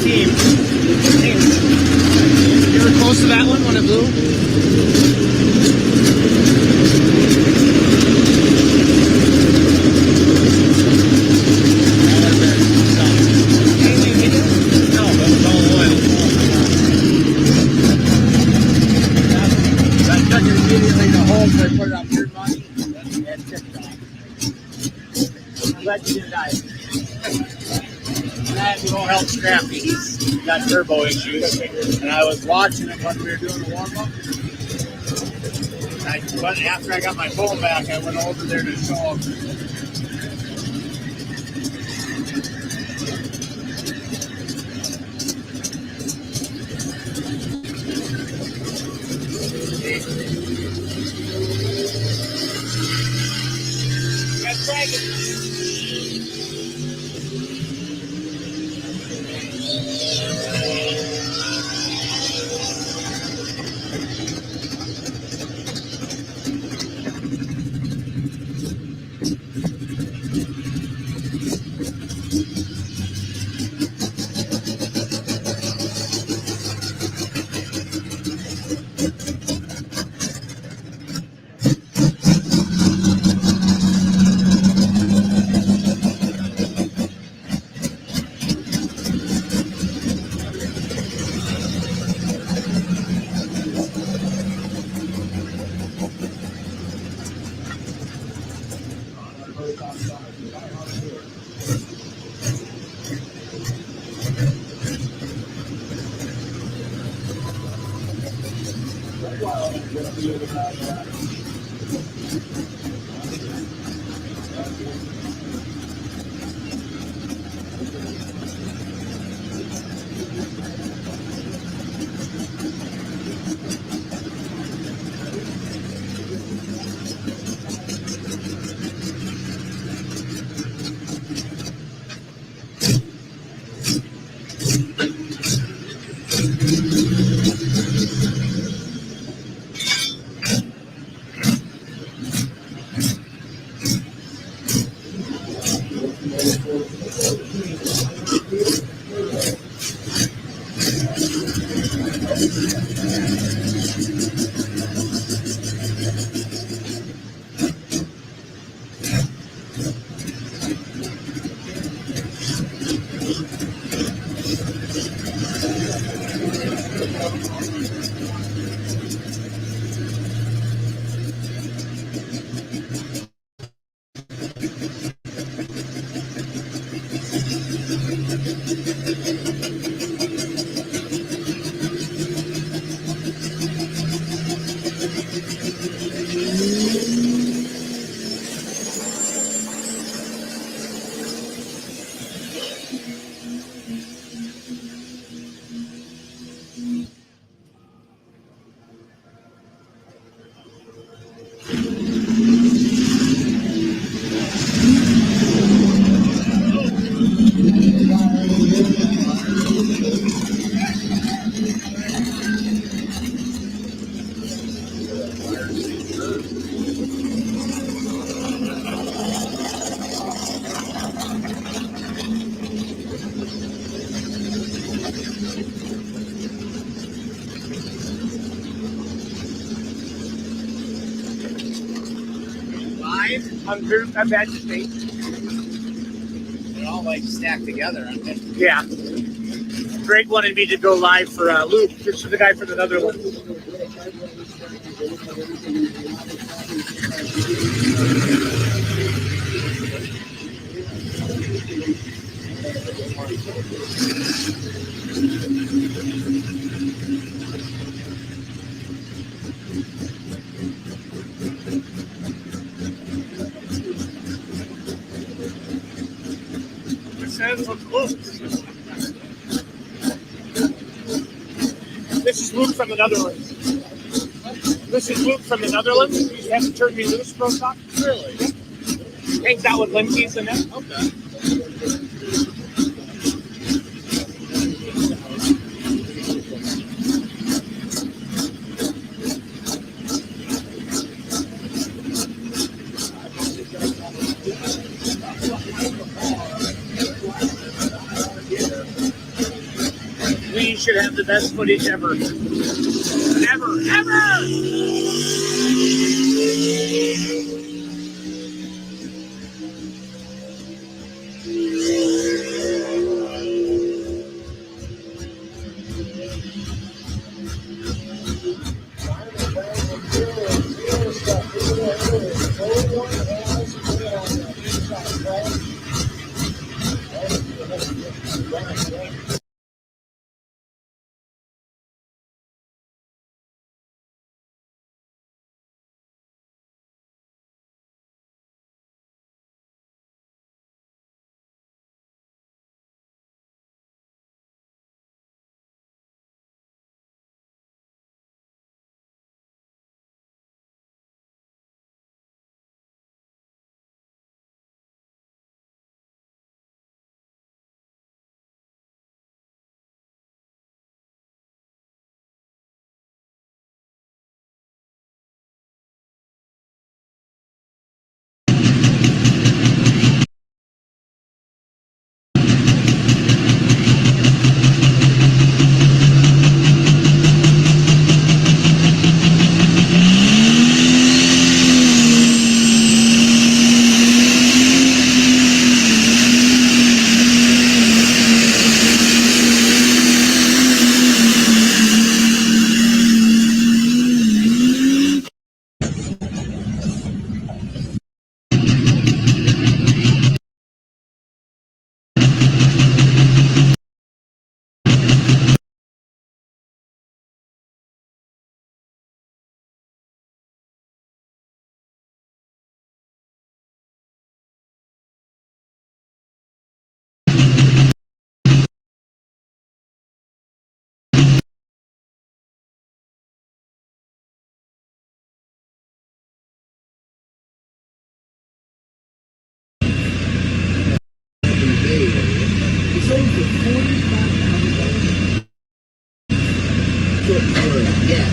team. You were close to that one when it blew? Help Scrappy. He's got turbo issues, and I was watching it when we were doing the warm up. But after I got my phone back, I went over there to show him. That's right. I'm vegetate. They're all like stacked together, aren't they? Yeah. Greg wanted me to go live for Luke. This is the guy from the Netherlands. This is Luke from the Netherlands. This is Luke from the Netherlands. He hasn't turned me loose, bro. Really? Hangs out with Linkies and them. Okay. we should have the best footage ever. Ever! Yeah.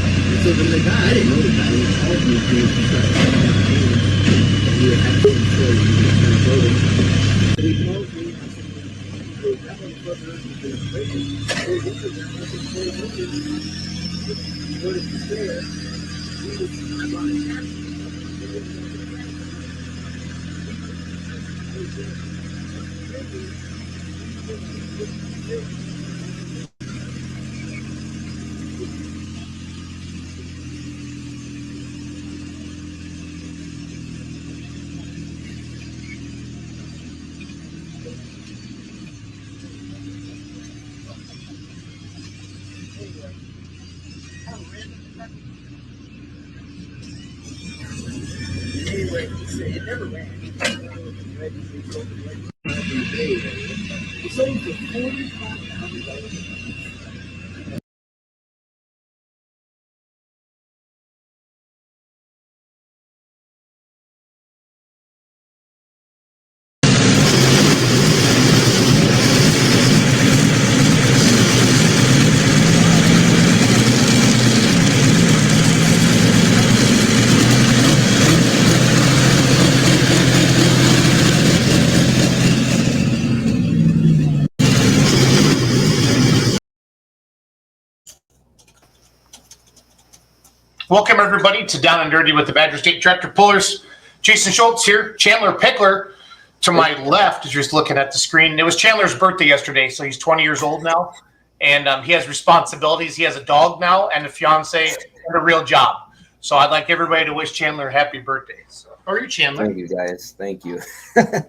So the guy, I didn't know the guy. He called me to start and we were having some story. He called me. I said, that motherfucker is crazy. This is that motherfucker. What is he saying? I'm on a taxi. Anyway, he said it never ran. It sold for $45,000. Welcome, everybody, to Down and Dirty with the Badger State Tractor Pullers. Jason Schultz here. Chandler Pickler to my left, as you're just looking at the screen. It was Chandler's birthday yesterday, so he's 20 years old now, and he has responsibilities. He has a dog now and a fiance and a real job. So I'd like everybody to wish Chandler a happy birthday. So, how are you, Chandler? Thank you, guys. Thank you. Do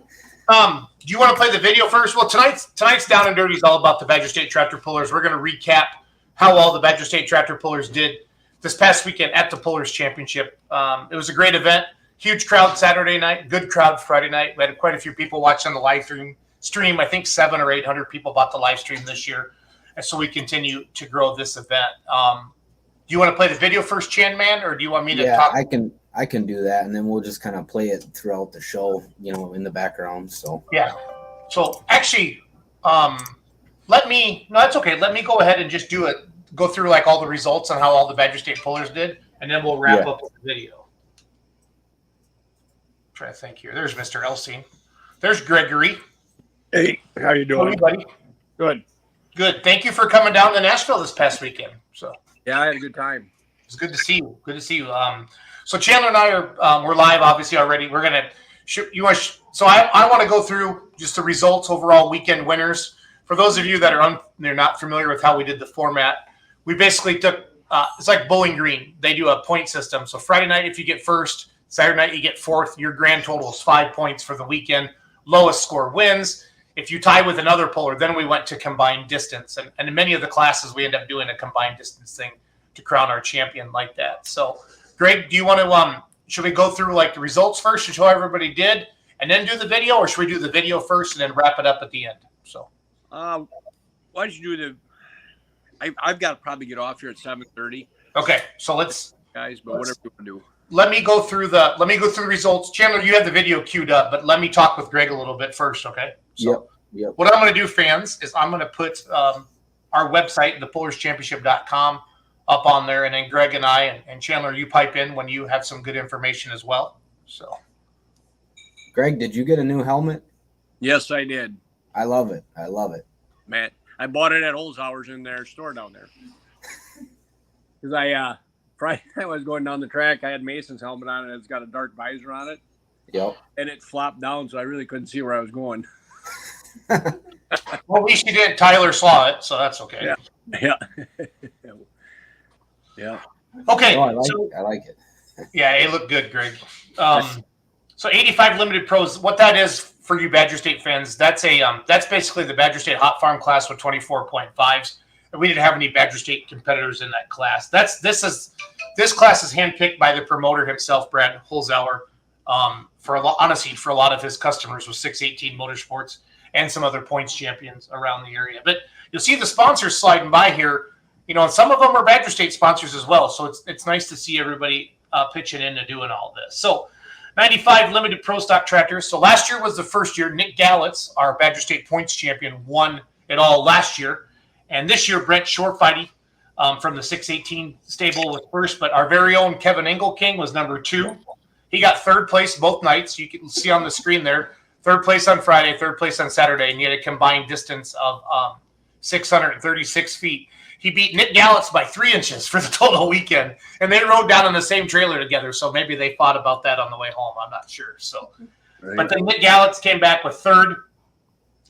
you want to play the video first? Well, tonight's Down and Dirty is all about the Badger State Tractor Pullers. We're going to recap how all the Badger State Tractor Pullers did this past weekend at the Pullers Championship. It was a great event. Huge crowd Saturday night. Good crowd Friday night. We had quite a few people watching the live stream. I think 700 or 800 people bought the live stream this year. And so we continue to grow this event. Do you want to play the video first, Chan Man, or do you want me to talk? I can do that, and then we'll just kind of play it throughout the show, in the background. So yeah. So actually, that's okay. Let me go ahead and just do it. Go through like all the results on how all the Badger State Pullers did, and then we'll wrap up with the video. Try to think here. There's Mr. Elsing. There's Gregory. Hey, how you doing? Hey, buddy. Good. Good. Thank you for coming down to Nashville this past weekend. So Yeah, I had a good time. it's good to see you. Good to see you. So Chandler and I are we're live obviously already. We're gonna so I want to go through just the results overall weekend winners. For those of you that are they're not familiar with how we did the format, we basically took it's like Bowling Green. They do a point system. So Friday night, if you get first, Saturday night you get fourth. Your grand total is 5 points for the weekend. Lowest score wins. If you tie with another puller, then we went to combined distance. And in many of the classes, we end up doing a combined distance thing to crown our champion like that. So, Greg, do you want to should we go through like the results first and show how everybody did, and then do the video, or should we do the video first and then wrap it up at the end? So, why don't you do the? I've got to probably get off here at 7:30. Okay, so let's guys, but whatever you want to do. Let me go through the results. Chandler, you have the video queued up, but let me talk with Greg a little bit first, okay? So Yep. What I'm going to do, fans, is I'm going to put our website, thepullerschampionship.com, up on there, and then Greg and I and Chandler, you pipe in when you have some good information as well. So, Greg, did you get a new helmet? Yes, I did. I love it. Man, I bought it at Holzhauer's in their store down there. Because Friday I was going down the track, I had Mason's helmet on, and it's got a dark visor on it. Yep. And it flopped down, so I really couldn't see where I was going. well, at least you didn't. Tyler saw it, so that's okay. Yeah. Yeah. Okay. Oh, I like it. Yeah, it looked good, Greg. So 85 limited pros. What that is for you Badger State fans, that's basically the Badger State Hot Farm class with 24.5s. And we didn't have any Badger State competitors in that class. This class is handpicked by the promoter himself, Brad Holzhauer. For a lot of his customers with 618 Motorsports and some other points champions around the area. But you'll see the sponsors sliding by here, and some of them are Badger State sponsors as well. So it's nice to see everybody pitching in to doing all this. So 95 limited pro stock tractors. So last year was the first year. Nick Gallitz, our Badger State points champion, won it all last year. And this year, Brent Shortfighty from the 618 stable was first, but our very own Kevin Engelking was number 2. He got third place both nights. You can see on the screen there, third place on Friday, third place on Saturday, and he had a combined distance of 636 feet. He beat Nick Gallitz by 3 inches for the total weekend, and they rode down in the same trailer together, so maybe they fought about that on the way home. I'm not sure. So, right. But then Nick Gallitz came back with third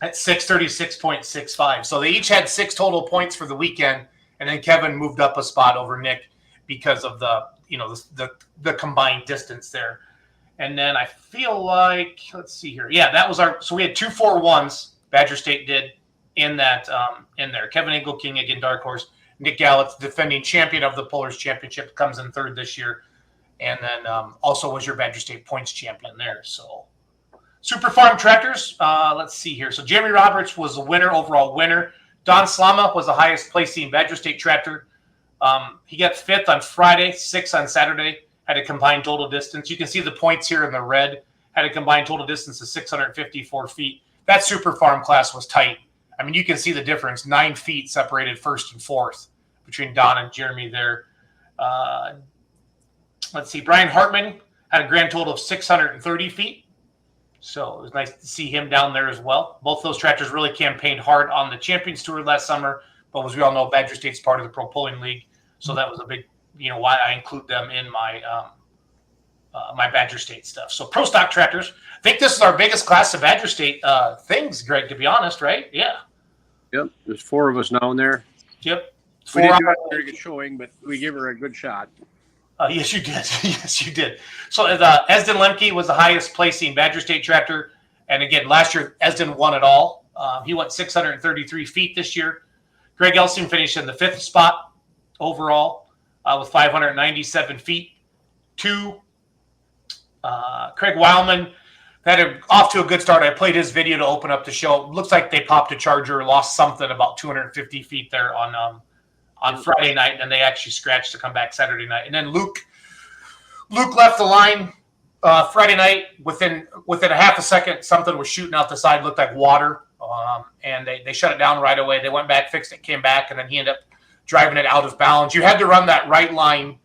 at 636.65. So they each had 6 total points for the weekend, and then Kevin moved up a spot over Nick because of the combined distance there. And then I feel like, let's see here. Yeah, that was so we had 2 4-1s Badger State did in that in there. Kevin Engelking, again, dark horse. Nick Gallitz, defending champion of the Pullers Championship, comes in third this year. And then also was your Badger State points champion there. So Super Farm Tractors, let's see here. So Jeremy Roberts was the winner, overall winner. Don Slama was the highest placing Badger State tractor. He got 5th on Friday, 6th on Saturday, had a combined total distance. You can see the points here in the red, had a combined total distance of 654 feet. That Super Farm class was tight. I mean, you can see the difference. 9 feet separated first and fourth between Don and Jeremy there. Let's see. Brian Hartman had a grand total of 630 feet. So it was nice to see him down there as well. Both those tractors really campaigned hard on the Champions Tour last summer. But as we all know, Badger State's part of the Pro Pulling League. So that was a big, why I include them in my my Badger State stuff. So pro stock tractors. I think this is our biggest class of Badger State things, Greg, to be honest, right? Yeah. Yep. There's 4 of us now in there. Yep. We didn't do a very good showing, but we gave her a good shot. Yes, you did. Yes, you did. So Esden Lemke was the highest placing Badger State tractor. And again, last year, Esden won it all. He went 633 feet this year. Greg Elsing finished in the 5th spot overall with 597 feet. 2, Craig Wildman had off to a good start. I played his video to open up the show. Looks like they popped a charger, lost something about 250 feet there on Friday night, and they actually scratched to come back Saturday night. And then Luke left the line Friday night. Within a half a second, something was shooting out the side, looked like water, and they shut it down right away. They went back, fixed it, came back, and then he ended up driving it out of bounds. You had to run that right line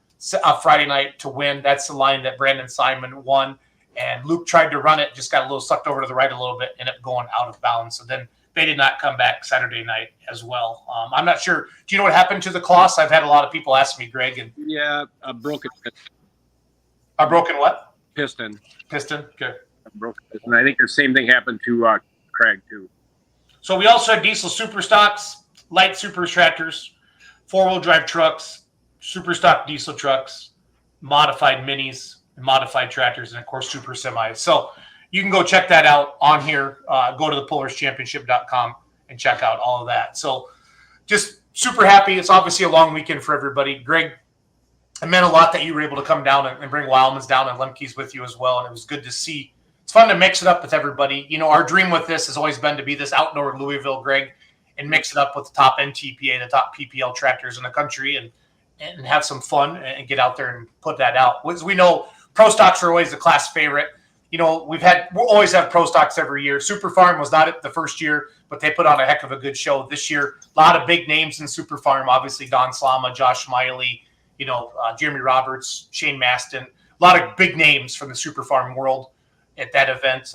Friday night to win. That's the line that Brandon Simon won, and Luke tried to run it, just got a little sucked over to the right a little bit, ended up going out of bounds. So then they did not come back Saturday night as well. I'm not sure. Do you know what happened to the Kloss? I've had a lot of people ask me, Greg. And Yeah, a broken a broken what? piston. Piston? Okay. A broken piston. I think the same thing happened to Craig, too. So we also had diesel super stocks, light super tractors, four-wheel drive trucks, super stock diesel trucks, modified minis, modified tractors, and of course super semis. So you can go check that out on here. Go to thepullerschampionship.com and check out all of that. So just super happy. It's obviously a long weekend for everybody. Greg, it meant a lot that you were able to come down and bring Wildman's down and Lemke's with you as well. And it was good to see. It's fun to mix it up with everybody. You know, our dream with this has always been to be this outdoor Louisville, Greg, and mix it up with the top NTPA, the top PPL tractors in the country, and have some fun and get out there and put that out. As we know, pro stocks are always the class favorite. You know, we'll always have pro stocks every year. Super Farm was not it the first year, but they put on a heck of a good show this year. A lot of big names in Super Farm, obviously Don Slama, Josh Miley, you know, Jeremy Roberts, Shane Maston, a lot of big names from the Super Farm world at that event.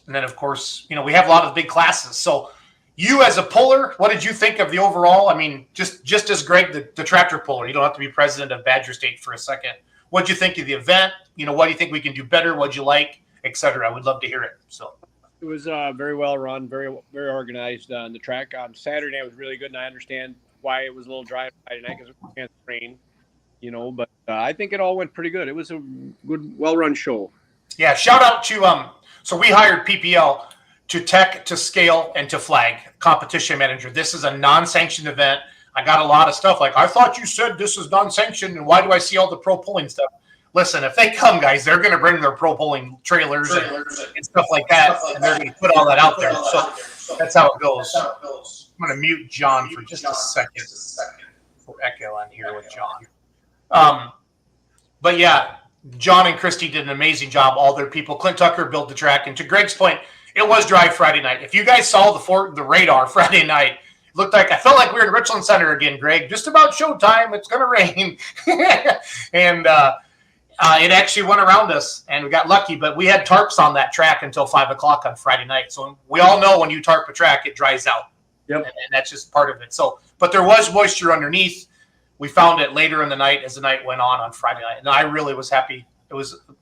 And then, of course, you know, we have a lot of big classes. So you as a puller, what did you think of the overall? I mean, just as Greg, the tractor puller, you don't have to be president of Badger State for a second. What did you think of the event? You know, what do you think we can do better? What'd you like, et cetera? I would love to hear it. So It was very well run, very organized on the track. On Saturday, it was really good, and I understand why it was a little dry on Friday night because it was rain, you know. But I think it all went pretty good. It was a good, well-run show. yeah, shout out to so we hired PPL to tech, to scale, and to flag competition manager. This is a non-sanctioned event. I got a lot of stuff like, I thought you said this is non-sanctioned, and why do I see all the pro pulling stuff? Listen, if they come, guys, they're going to bring their pro pulling trailers and stuff like that, and they're going to put all that out there. So that's how it goes. I'm going to mute John for just a second for echo on here with John. But yeah, John and Christy did an amazing job. All their people. Clint Tucker built the track, and to Greg's point, it was dry Friday night. If you guys saw the radar Friday night, it looked like I felt like we were in Richland Center again, Greg. Just about showtime. It's going to rain, and it actually went around us, and we got lucky. But we had tarps on that track until 5 o'clock on Friday night. So we all know when you tarp a track, it dries out. Yep. And that's just part of it. So, but there was moisture underneath. We found it later in the night as the night went on Friday night, and I really was happy.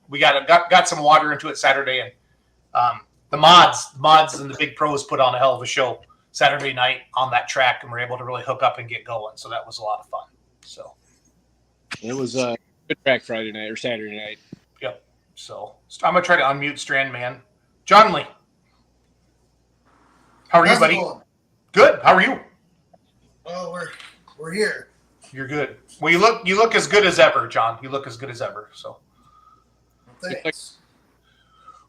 We got some water into it Saturday, and the mods and the big pros put on a hell of a show Saturday night on that track, and we're able to really hook up and get going. So that was a lot of fun. So It was a good track Friday night or Saturday night. yep. So I'm gonna try to unmute Strand Man. John Lee, how are you, buddy? Good. How are you? Well, we're here. You're good. Well, you look as good as ever, John. You look as good as ever. So Thanks.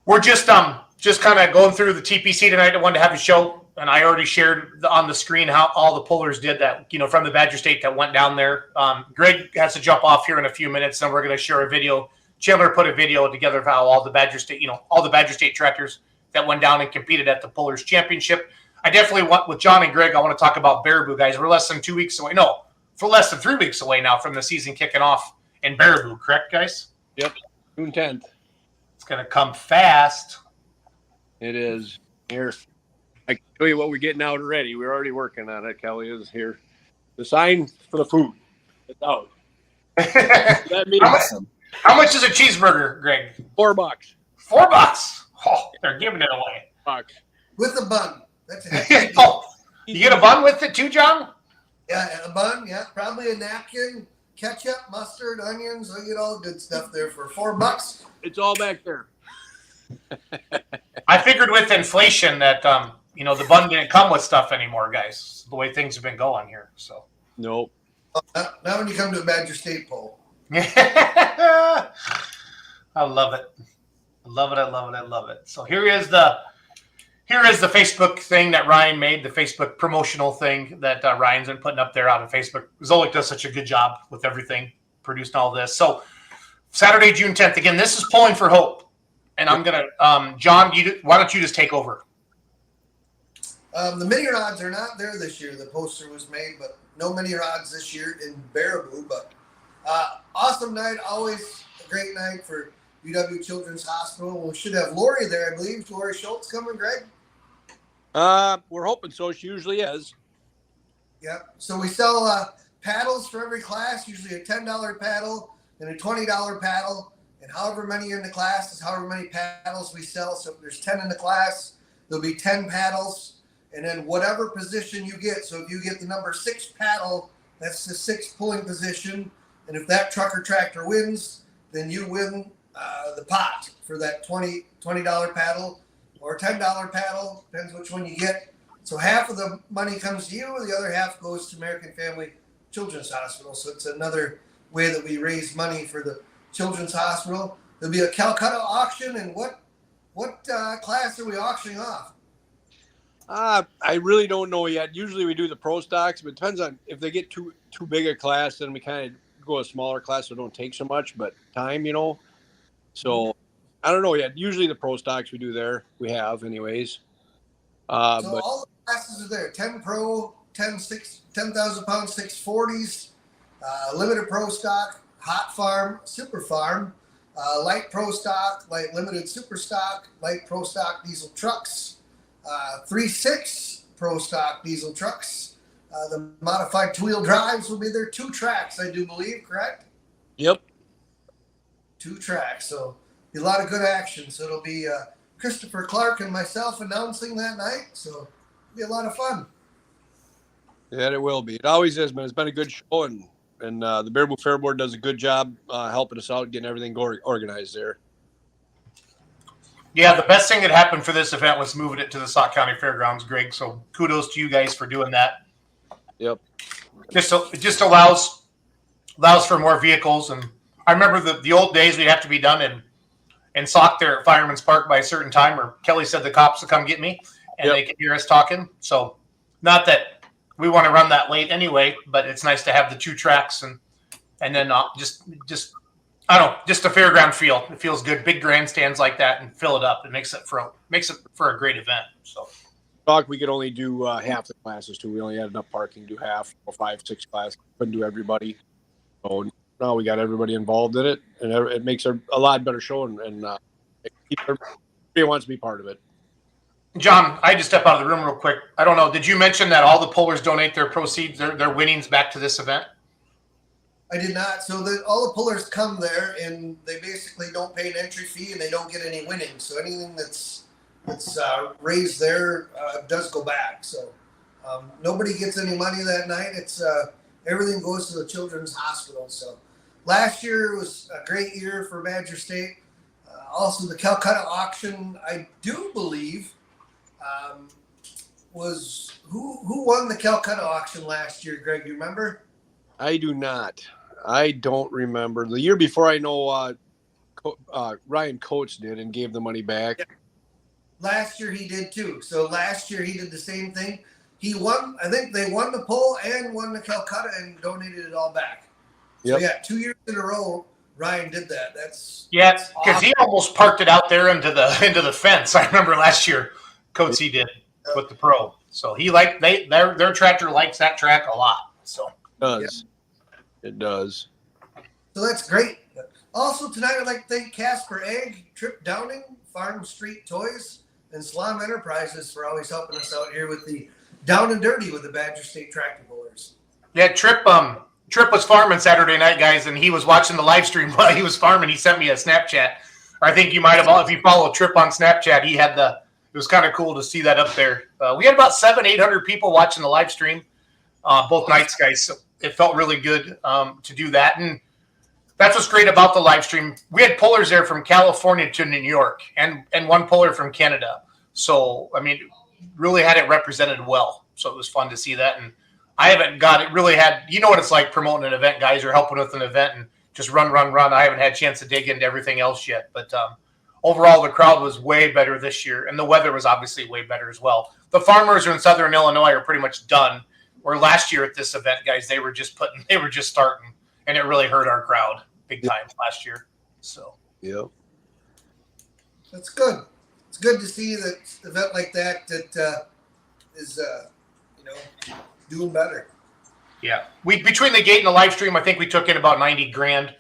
we're just kind of going through the TPC tonight. I wanted to have a show, and I already shared on the screen how all the pullers did that, you know, from the Badger State that went down there. Greg has to jump off here in a few minutes, and we're going to share a video. Chandler put a video together of how all the Badger State tractors that went down and competed at the Pullers Championship. I definitely want, with John and Greg, I want to talk about Baraboo, guys. We're less than 2 weeks away. No, for less than 3 weeks away now from the season kicking off in Baraboo, correct, guys? Yep, June 10th. It's going to come fast. It is. Here, I can tell you what we're getting out already. We're already working on it. Kelly is here. The sign for the food. It's out. That means How much is a cheeseburger, Greg? $4. $4. Oh, they're giving it away. Bucks. With a bun. That's it. Oh, you get a bun with it too, John? Yeah, and a bun. Yeah, probably a napkin, ketchup, mustard, onions. I get all the good stuff there for $4. It's all back there. I figured with inflation that the bun didn't come with stuff anymore, guys. The way things have been going here. So Nope. Now when you come to a Badger State poll. I love it. I love it. So here is the Facebook thing that Ryan made, the Facebook promotional thing that Ryan's been putting up there on Facebook. Zolik does such a good job with everything, producing all this. So Saturday, June 10th. Again, this is Pulling for Hope. And I'm going to, John, why don't you just take over? The mini rods are not there this year. The poster was made, but no mini rods this year in Baraboo. But awesome night. Always a great night for UW Children's Hospital. We should have Lori there, I believe. Lori Schultz coming, Greg? We're hoping so. She usually is. Yep. So we sell paddles for every class, usually a $10 paddle and a $20 paddle. And however many are in the class is however many paddles we sell. So if there's 10 in the class, there'll be 10 paddles. And then whatever position you get. So if you get the number 6 paddle, that's the 6th pulling position. And if that truck or tractor wins, then you win the pot for that $20 paddle or $10 paddle. Depends which one you get. So half of the money comes to you, the other half goes to American Family Children's Hospital. So it's another way that we raise money for the Children's Hospital. There'll be a Calcutta auction, and what class are we auctioning off? I really don't know yet. Usually we do the pro stocks, but it depends on if they get too big a class, then we kind of go a smaller class so it don't take so much, but time, So I don't know yet. Usually the pro stocks we do there. We have anyways. So all the classes are there. 10 pro, 10,000 pound 640s, limited pro stock, hot farm, super farm, light pro stock, light limited super stock, light pro stock diesel trucks, 3.6 pro stock diesel trucks. The modified two-wheel drives will be there. 2 tracks, I do believe, correct? Yep. 2 tracks. So be a lot of good action. So it'll be Christopher Clark and myself announcing that night. So it'll be a lot of fun. Yeah, it will be. It always is, man. It's been a good show, and the Baraboo Fair Board does a good job helping us out, getting everything organized there. Yeah, the best thing that happened for this event was moving it to the Sauk County Fairgrounds, Greg. So kudos to you guys for doing that. Yep. It just allows for more vehicles. And I remember the old days we'd have to be done in Sauk there at Fireman's Park by a certain time, or Kelly said the cops would come get me and they could hear us talking. So not that we want to run that late anyway, but it's nice to have the 2 tracks and then just I don't know, just a fairground feel. It feels good. Big grandstands like that and fill it up. It makes it for a great event. So We could only do half the classes too. We only had enough parking to do half or 5, 6 classes. Couldn't do everybody. So now we got everybody involved in it, and it makes a lot better show. And everybody wants to be part of it. John, I had to step out of the room real quick. I don't know. Did you mention that all the pullers donate their proceeds, their winnings back to this event? I did not. So all the pullers come there, and they basically don't pay an entry fee, and they don't get any winnings. So anything that's raised there does go back. So nobody gets any money that night. It's everything goes to the Children's Hospital. So last year was a great year for Badger State. Also, the Calcutta auction, I do believe, was who won the Calcutta auction last year? Greg, you remember? I do not. I don't remember. The year before, I know Ryan Coates did and gave the money back. Yeah. Last year he did too. So last year he did the same thing. He won. I think they won the poll and won the Calcutta and donated it all back. Yep. So yeah, 2 years in a row, Ryan did that. That's because awesome. he almost parked it out there into the fence. I remember last year, Coates he did with the pro. So he their tractor likes that track a lot. So it does. It does. So that's great. Also tonight, I'd like to thank Casper Egg, Trip Downing, Farm Street Toys, and Slum Enterprises for always helping us out here with the Down and Dirty with the Badger State Tractor Pullers. Yeah, Trip was farming Saturday night, guys, and he was watching the live stream while he was farming. He sent me a Snapchat. I think you might have, if you follow Trip on Snapchat, he had it was kind of cool to see that up there. We had about 700-800 people watching the live stream both nights, guys. So it felt really good to do that. And that's what's great about the live stream. We had pullers there from California to New York and one puller from Canada. So, I mean, really had it represented well. So it was fun to see that. And I haven't got it really had, you know what it's like promoting an event, guys, or helping with an event and just run. I haven't had a chance to dig into everything else yet. But overall, the crowd was way better this year. And the weather was obviously way better as well. The farmers in Southern Illinois are pretty much done. Where last year at this event, guys, they were just starting, and it really hurt our crowd big time last year. So, That's good. It's good to see that an event like that is doing better. Yeah, between the gate and the live stream, I think we took in about $90,000.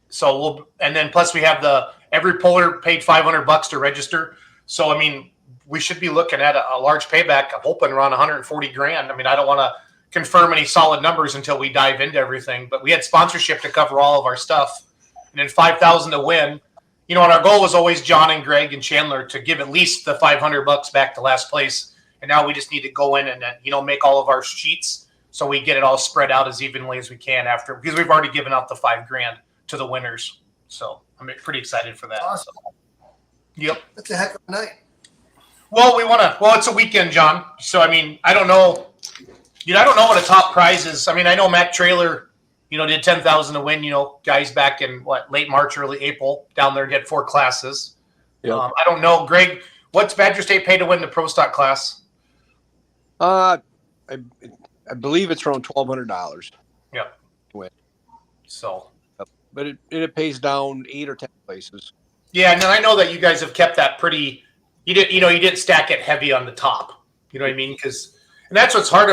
So and then plus we have every puller paid $500 to register. So I mean, we should be looking at a large payback. I'm hoping around 140 grand. I mean, I don't want to confirm any solid numbers until we dive into everything, but we had sponsorship to cover all of our stuff, and then 5,000 to win. And our goal was always John and Greg and Chandler to give at least the $500 back to last place. And now we just need to go in and then, make all of our sheets so we get it all spread out as evenly as we can after, because we've already given out the $5 grand to the winners. So I'm pretty excited for that. Awesome. So, yep. That's a heck of a night. Well, it's a weekend, John. So, I don't know. I don't know what a top prize is. I know Matt Trailer, did 10,000 to win, guys back in late March, early April down there, get 4 classes. Yep. I don't know. Greg, what's Badger State pay to win the Pro Stock class? I believe it's around $1,200. Yep. To win. So, but it pays down 8 or 10 places. Yeah, and then I know that you guys have kept that pretty. You didn't stack it heavy on the top. You know what I mean? And that's what's hard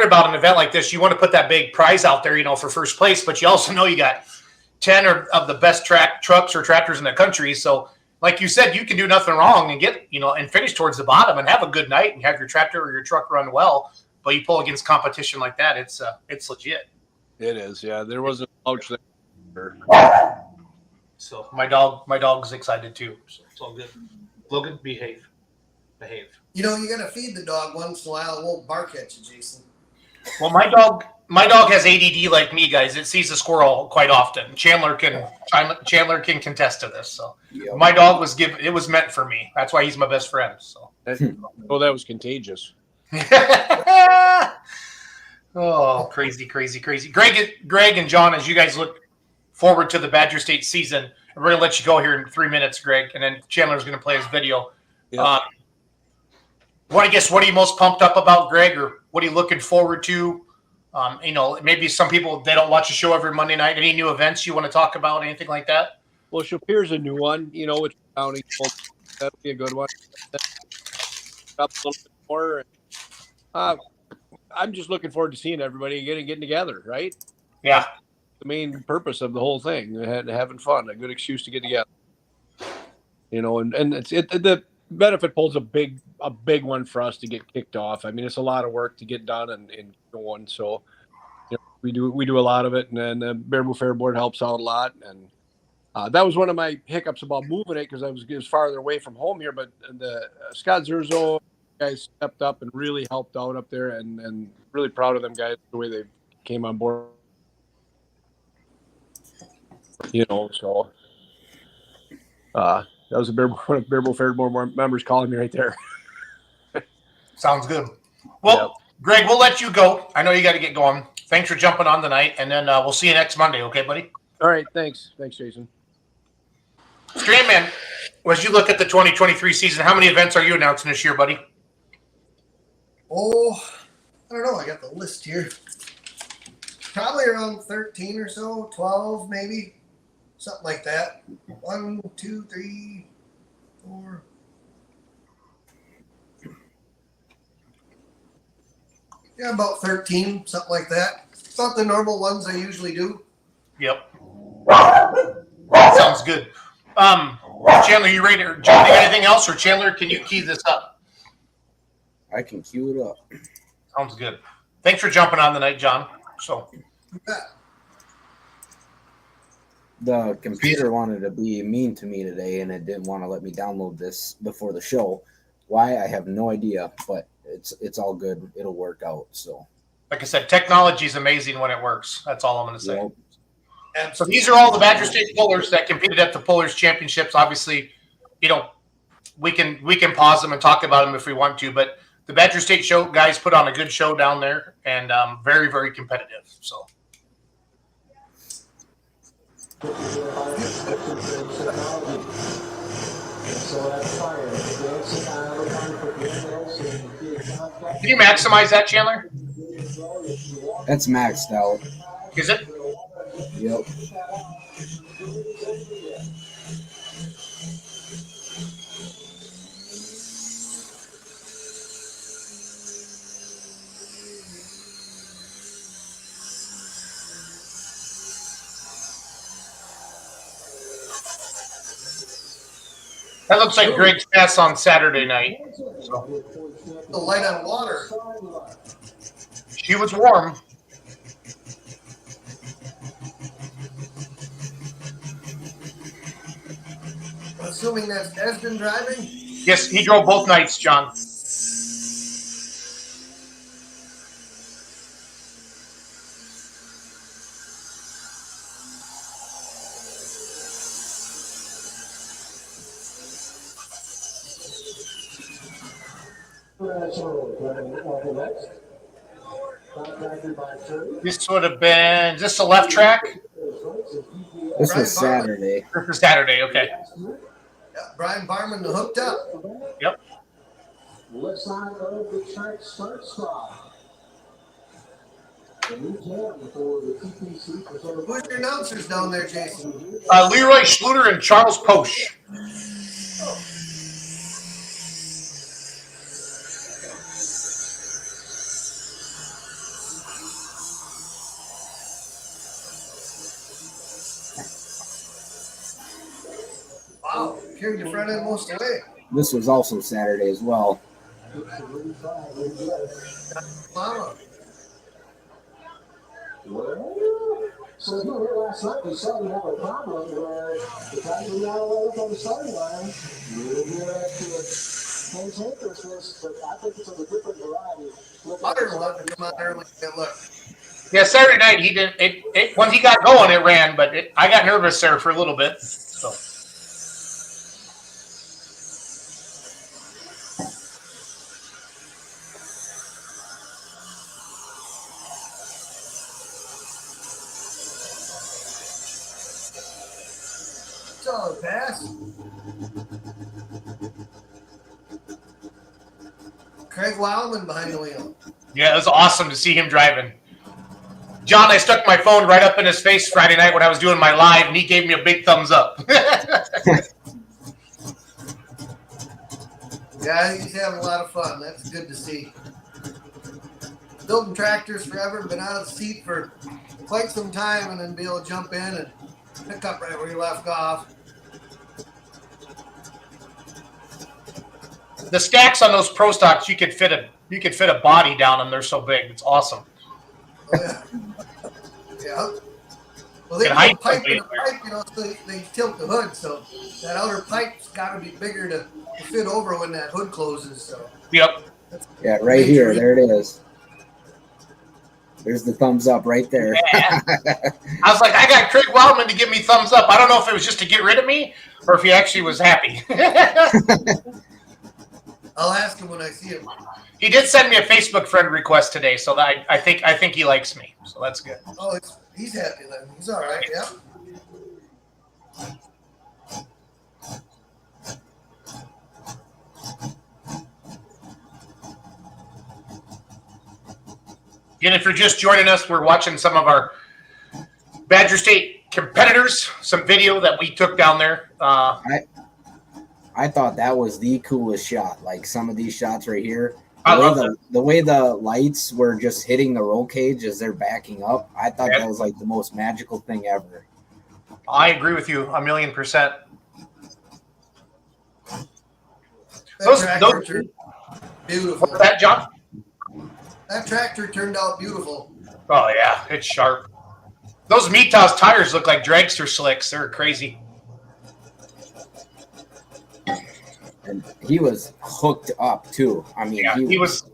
about an event like this. You want to put that big prize out there, for first place, but you also know you got 10 of the best trucks or tractors in the country. So, like you said, you can do nothing wrong and get, and finish towards the bottom and have a good night and have your tractor or your truck run well. But you pull against competition like that, it's legit. It is, yeah. There was a slouch there. So my dog's excited too. So it's all good. Logan, behave. You gotta feed the dog once in a while. It won't bark at you, Jason. Well, my dog has ADD like me, guys. It sees a squirrel quite often. Chandler can contest to this. So yep. My dog it was meant for me. That's why he's my best friend. So that was contagious. Oh, crazy. Greg and John, as you guys look forward to the Badger State season, we're going to let you go here in 3 minutes, Greg, and then Chandler's going to play his video. Yep. What are you most pumped up about, Greg, or what are you looking forward to? Maybe some people, they don't watch the show every Monday night. Any new events you want to talk about, anything like that? Well, Shapir's a new one, which county. That'll be a good one. Up a little bit more. I'm just looking forward to seeing everybody getting together, right? Yeah. The main purpose of the whole thing, having fun, a good excuse to get together. And the benefit pool's a big one for us to get kicked off. It's a lot of work to get done and going. So we do a lot of it, and then the Baraboo Fair Board helps out a lot. And that was one of my hiccups about moving it because I was farther away from home here. But the Scott Zerzo guys stepped up and really helped out up there, and really proud of them guys the way they came on board. So that was one of Baraboo Fair Board members calling me right there. Sounds good. Well, yep. Greg, we'll let you go. I know you got to get going. Thanks for jumping on tonight, and then we'll see you next Monday. Okay, buddy? All right. Thanks, Jason. Strandman, as you look at the 2023 season, how many events are you announcing this year, buddy? Oh, I don't know. I got the list here. Probably around 13 or so, 12 maybe, something like that. 1, 2, 3, 4. Yeah, about 13, something like that. About the normal ones I usually do. Yep. Sounds good. Chandler, you ready? John, you got anything else, or Chandler, can you key this up? I can cue it up. Sounds good. Thanks for jumping on tonight, John. So the computer wanted to be mean to me today, and it didn't want to let me download this before the show. Why, I have no idea, but it's all good. It'll work out. So, like I said, technology is amazing when it works. That's all I'm going to say. Yep. So these are all the Badger State pullers that competed at the Pullers Championships. Obviously, we can pause them and talk about them if we want to, but the Badger State show guys put on a good show down there, and very, very competitive. So. Can you maximize that, Chandler? That's maxed out. Is it? Yep. That looks like Greg's pass on Saturday night. So. The light on water. She was warm. Assuming that's Esden driving? Yes, he drove both nights, John. This would have been just a left track. This was Saturday. For Saturday, okay. Yeah, Brian Barman hooked up. Yep. Left side of the track start stop. The new cam for the TPC. Who's your announcers down there, Jason? Leroy Schluter and Charles Posch. Wow, carried the front end most of the way. This was also Saturday as well. Wow. Well, so here last night we saw we have a problem where the guys were not allowed up on the starting line. We'll get back to maintain this, but I think it's of a different variety. Water will have to come out early and look. Yeah, Saturday night he didn't. It once he got going, it ran, but I got nervous there for a little bit. So. Solid pass. Craig Wildman behind the wheel. Yeah, it was awesome to see him driving. John, I stuck my phone right up in his face Friday night when I was doing my live, and he gave me a big thumbs up. Yeah, he's having a lot of fun. That's good to see. Building tractors forever, been out of the seat for quite some time, and then be able to jump in and pick up right where you left off. The stacks on those Pro Stocks, you could fit a body down them. They're so big. It's awesome. Oh, yeah. Yeah. Well, they Can put height a pipe in something the pipe, you know, so they tilt the hood, so that outer pipe's got to be bigger to fit over when that hood closes. So. Yep. Yeah, right here. There it is. There's the thumbs up right there. Yeah. I was like, I got Craig Wildman to give me thumbs up. I don't know if it was just to get rid of me or if he actually was happy. I'll ask him when I see him. He did send me a Facebook friend request today, so that I think he likes me. So that's good. Oh, he's happy then. He's all right. Yeah. And if you're just joining us, we're watching some of our Badger State competitors, some video that we took down there. I thought that was the coolest shot. Like some of these shots right here. The way the lights were just hitting the roll cage as they're backing up. I thought that was like the most magical thing ever. I agree with you 1,000,000%. That tractor turned beautiful. What's that, John? That tractor turned out beautiful. Oh, yeah. It's sharp. Those Mitas tires look like dragster slicks. They're crazy. And he was hooked up, too. I mean, yeah, he was.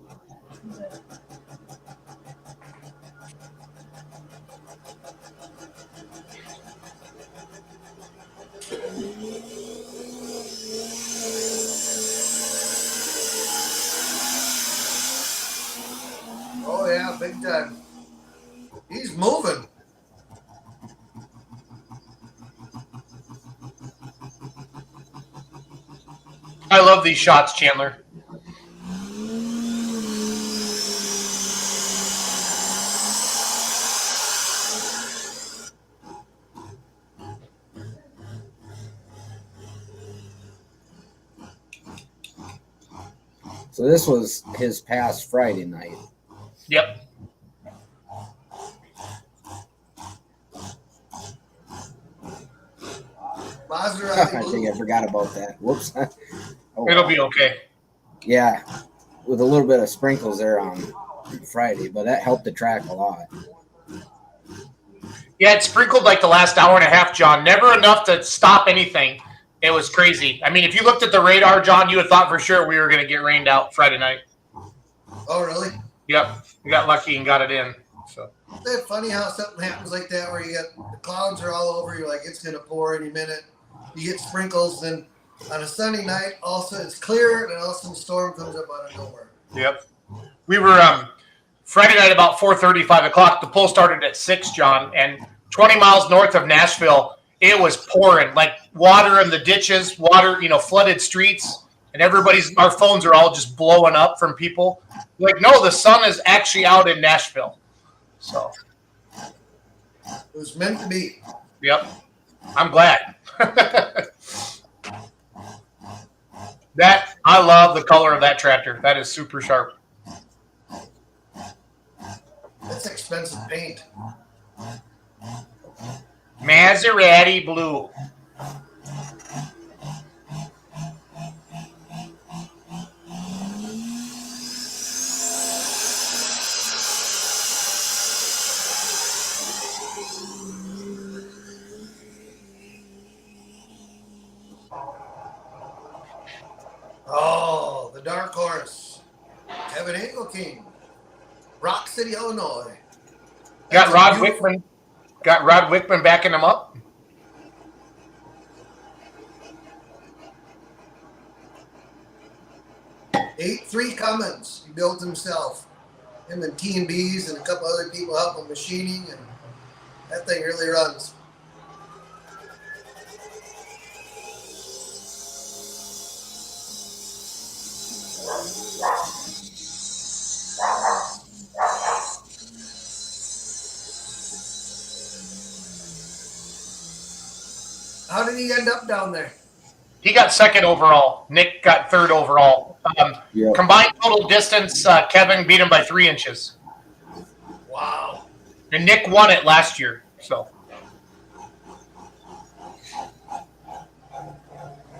Oh, yeah, big time. He's moving. I love these shots, Chandler. So this was his past Friday night. Yep. Maserati I blue. think I forgot about that. Whoops. Oh, It'll well. be okay. Yeah, with a little bit of sprinkles there on Friday, but that helped the track a lot. Yeah, it sprinkled like the last hour and a half, John. Never enough to stop anything. It was crazy. I mean, if you looked at the radar, John, you would thought for sure we were going to get rained out Friday night. Oh, really? Yep, we got lucky and got it in. So Isn't that funny how something happens like that where you get the clouds are all over, you're like, it's going to pour any minute. You get sprinkles, then on a sunny night, also it's clear, and all of a sudden storm comes up out of nowhere. yep, we were Friday night about 4:30, 5 o'clock. The pull started at 6, John, and 20 miles north of Nashville, it was pouring like water in the ditches, water, flooded streets, and our phones are all just blowing up from people. Like, no, the sun is actually out in Nashville. So, It was meant to be. yep, I'm glad. I love the color of that tractor. That is super sharp. That's expensive paint. Maserati blue. Oh, the dark horse. Kevin King. Rock City, Illinois. Got Rod Wickman backing him up. Three Cummins. He built himself. Him and T&Bs and a couple other people help him machining, and that thing really runs. How did he end up down there? He got second overall. Nick got third overall. Yep. Combined total distance, Kevin beat him by 3 inches. Wow. And Nick won it last year. So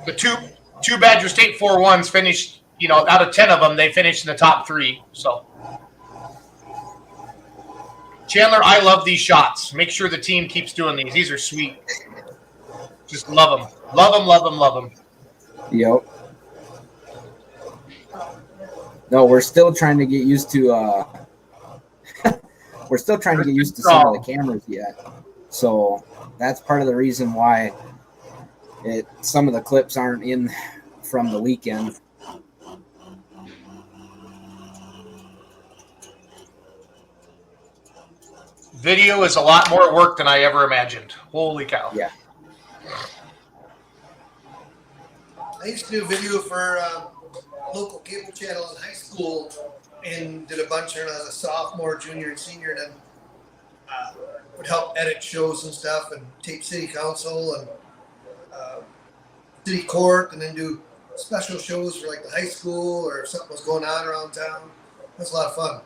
the two Badger State 4-1s finished, out of 10 of them, they finished in the top 3. So Chandler, I love these shots. Make sure the team keeps doing these. These are sweet. Just love them. Love them, love them, love them. Yep. No, we're still trying to get used to some of the cameras yet. So that's part of the reason why some of the clips aren't in from the weekend. Video is a lot more work than I ever imagined. Holy cow. Yeah. I used to do video for local cable channel in high school and did a bunch when I was a sophomore, junior, and senior, and then would help edit shows and stuff and tape city council and city court, and then do special shows for like the high school or if something was going on around town. That's a lot of fun.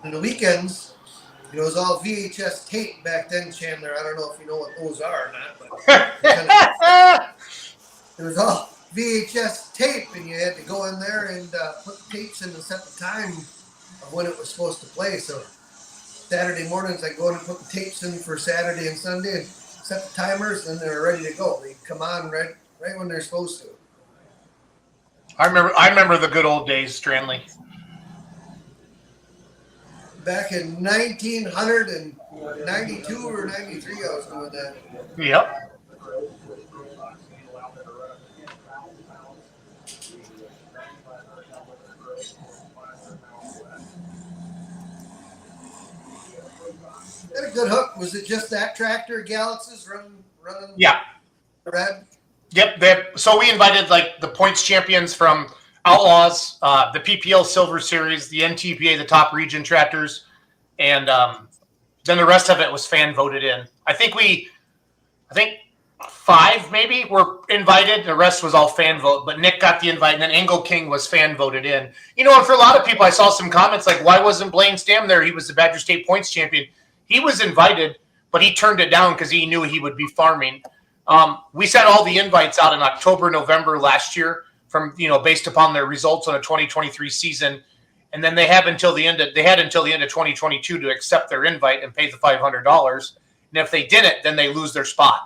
And the weekends, it was all VHS tape back then, Chandler. I don't know if you know what those are or not, but it was all VHS tape, and you had to go in there and put the tapes in and set the time of when it was supposed to play. So Saturday mornings, I go in and put the tapes in for Saturday and Sunday and set the timers, and they're ready to go. They come on right when they're supposed to. I remember the good old days, Stranley. Back in 1992 or 93, I was doing that. Yep. Had a good hook. Was it just that tractor, Galaxy's running? Yeah. Red. Yep. So we invited like the points champions from Outlaws, the PPL Silver Series, the NTPA, the top region tractors, and then the rest of it was fan voted in. I think 5 maybe were invited. The rest was all fan vote, but Nick got the invite, and then Angle King was fan voted in. You know, and for a lot of people, I saw some comments like, why wasn't Blaine Stam there? He was the Badger State points champion. He was invited, but he turned it down because he knew he would be farming. We sent all the invites out in October, November last year from, based upon their results on the 2023 season. And then they had until the end of 2022 to accept their invite and pay the $500. And if they didn't, then they lose their spot.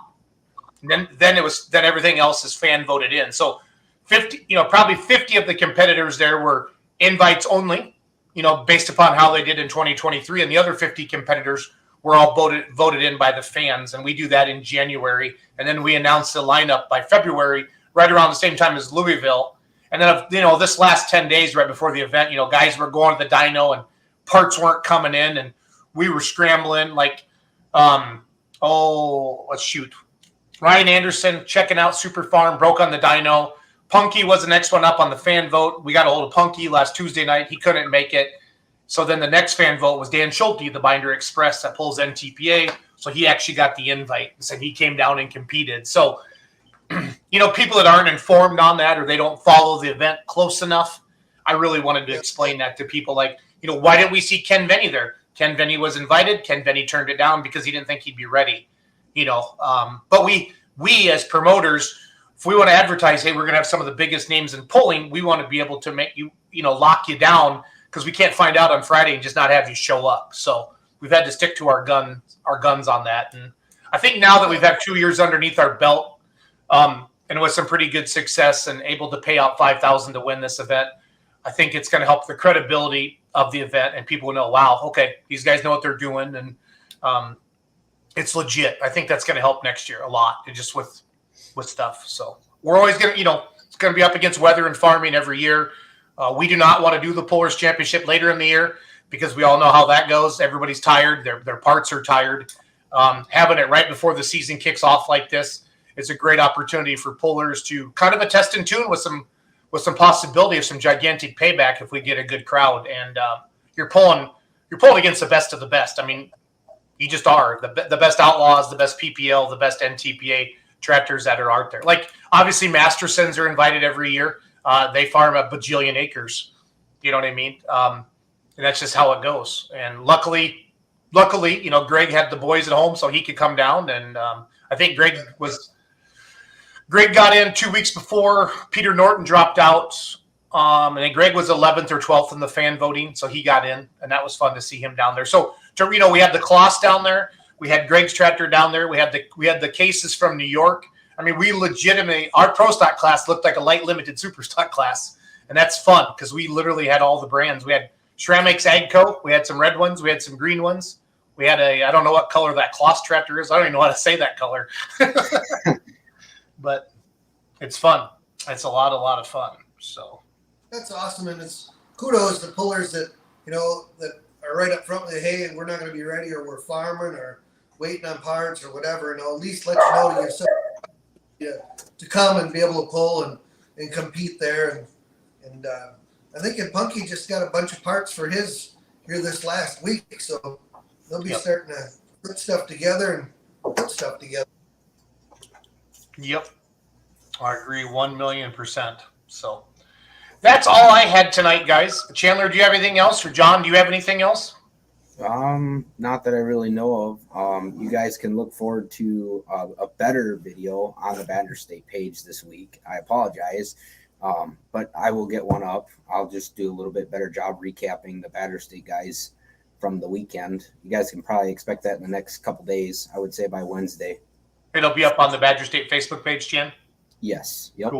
And then everything else is fan voted in. So 50, probably 50 of the competitors there were invites only, based upon how they did in 2023, and the other 50 competitors were all voted in by the fans. And we do that in January, and then we announce the lineup by February, right around the same time as Louisville. And then this last 10 days right before the event, guys were going to the dyno and parts weren't coming in, and we were scrambling like, Ryan Anderson checking out Super Farm, broke on the dyno. Punky was the next one up on the fan vote. We got a hold of Punky last Tuesday night. He couldn't make it. So then the next fan vote was Dan Schulte, the Binder Express that pulls NTPA. So he actually got the invite and said he came down and competed. So, people that aren't informed on that or they don't follow the event close enough, I really wanted to explain that to people. Like, why didn't we see Ken Venny there? Ken Venny was invited. Ken Venny turned it down because he didn't think he'd be ready. But we as promoters, if we want to advertise, hey, we're going to have some of the biggest names in pulling, we want to be able to make you, lock you down, because we can't find out on Friday and just not have you show up. So we've had to stick to our guns on that. And I think now that we've had 2 years underneath our belt, and with some pretty good success and able to pay out $5,000 to win this event, I think it's going to help the credibility of the event, and people will know, wow, okay, these guys know what they're doing, and it's legit. I think that's going to help next year a lot, just with stuff. So we're always going to, it's going to be up against weather and farming every year. We do not want to do the Pullers Championship later in the year because we all know how that goes. Everybody's tired. Their parts are tired. Having it right before the season kicks off like this is a great opportunity for pullers to kind of a test and tune with some possibility of some gigantic payback if we get a good crowd. And you're pulling against the best of the best. I mean, you just are the best Outlaws, the best PPL, the best NTPA tractors that are out there. Like, obviously, Mastersons are invited every year. They farm a bajillion acres. You know what I mean? And that's just how it goes. And luckily, Greg had the boys at home, so he could come down. And I think Greg got in 2 weeks before Peter Norton dropped out. And then Greg was 11th or 12th in the fan voting, so he got in, and that was fun to see him down there. So, we had the Kloss down there. We had Greg's tractor down there. We had the cases from New York. I mean, we legitimately, our Pro Stock class looked like a light limited Super Stock class, and that's fun because we literally had all the brands. We had Schrammix Agco. We had some red ones. We had some green ones. We had I don't know what color that Kloss tractor is. I don't even know how to say that color. But it's fun. It's a lot of fun. So that's awesome, and it's kudos to pullers that that are right up front with, hey, we're not going to be ready, or we're farming, or waiting on parts, or whatever. And at least let you know to yourself to come and be able to pull and compete there. And I think Punky just got a bunch of parts for his here this last week, so they'll be starting to put stuff together and put stuff together. Yep. I agree 1,000,000%. So that's all I had tonight, guys. Chandler, do you have anything else? Or John, do you have anything else? Not that I really know of. You guys can look forward to a better video on the Badger State page this week. I apologize, but I will get one up. I'll just do a little bit better job recapping the Badger State guys from the weekend. You guys can probably expect that in the next couple days. I would say by Wednesday. It'll be up on the Badger State Facebook page, Jan? Yes. Yep.